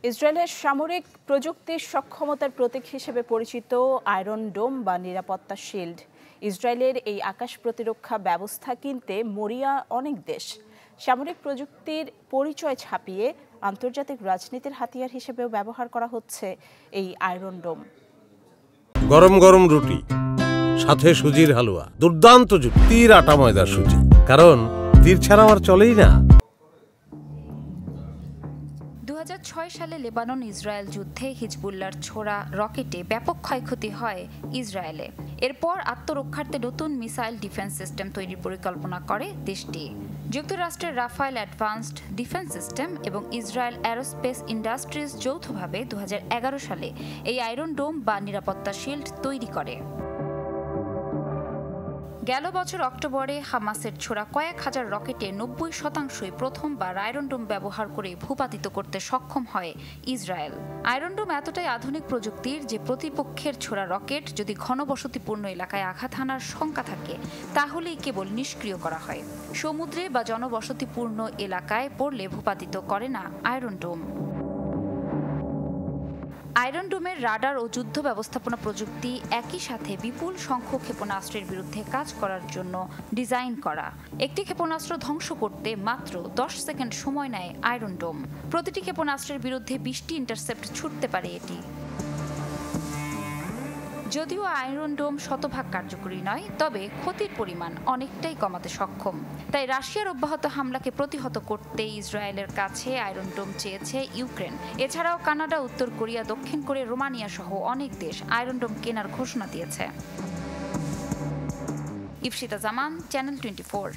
ইসরায়েলের সামরিক প্রযুক্তির সক্ষমতার প্রতীক হিসেবে পরিচিত আয়রন ডোম বা নিরাপত্তা শিল্ড। ইসরায়েলের এই আকাশ প্রতিরক্ষা ব্যবস্থা কিনতে মরিয়া অনেক দেশ। সামরিক প্রযুক্তির পরিচয় ছাপিয়ে আন্তর্জাতিক রাজনীতির হাতিয়ার হিসেবেও ব্যবহার করা হচ্ছে এই আয়রন ডোম। গরম গরম রুটি, সাথে সুজির হালুয়া, দুর্দান্ত তীর আটা ময়দার সুজি, কারণ তীর ছাড়া আমার চলেই না। 2006 সালে লেবানন ইসরায়েল যুদ্ধে হিজবুল্লাহর ছোড়া রকেটে ব্যাপক ক্ষয়ক্ষতি হয় ইসরায়েলে। এরপর আত্মরক্ষার্থে নতুন মিসাইল ডিফেন্স সিস্টেম তৈরির পরিকল্পনা করে দেশটি। যুক্তরাষ্ট্রের রাফায়েল অ্যাডভান্সড ডিফেন্স সিস্টেম এবং ইসরায়েল অ্যারোস্পেস ইন্ডাস্ট্রিজ যৌথভাবে 2011 সালে এই আয়রন ডোম বা নিরাপত্তা শিল্ড তৈরি করে। গেল বছর অক্টোবরে হামাসের ছোড়া কয়েক হাজার রকেটে 90%ই প্রথমবার আয়রন ডোম ব্যবহার করে ভূপাতিত করতে সক্ষম হয় ইসরায়েল। আয়রন ডোম এতটাই আধুনিক প্রযুক্তির যে প্রতিপক্ষের ছোড়া রকেট যদি ঘনবসতিপূর্ণ এলাকায় আঘাত হানার শঙ্কা থাকে তাহলেই কেবল নিষ্ক্রিয় করা হয়। সমুদ্রে বা জনবসতিপূর্ণ এলাকায় পড়লে ভূপাতিত করে না আয়রন ডোম। আয়রন ডোমের রাডার ও যুদ্ধ ব্যবস্থাপনা প্রযুক্তি একই সাথে বিপুল সংখ্যক ক্ষেপণাস্ত্রের বিরুদ্ধে কাজ করার জন্য ডিজাইন করা। একটি ক্ষেপণাস্ত্র ধ্বংস করতে মাত্র 10 সেকেন্ড সময় নেয় আয়রন ডোম। প্রতিটি ক্ষেপণাস্ত্রের বিরুদ্ধে 20টি ইন্টারসেপ্ট ছুটতে পারে এটি। যদিও আয়রন ডোম শতভাগ কার্যকরী নয়, তবে ক্ষতির পরিমাণ অনেকটাই কমাতে সক্ষম। তাই রাশিয়ার অব্যাহত হামলাকে প্রতিহত করতে ইসরায়েলের কাছে আয়রন ডোম চেয়েছে ইউক্রেন। এছাড়াও কানাডা, উত্তর কোরিয়া, দক্ষিণ কোরিয়া, রোমানিয়া সহ অনেক দেশ আয়রন ডোম কেনার ঘোষণা দিয়েছে। ইফশিতা জামান, চ্যানেল 24।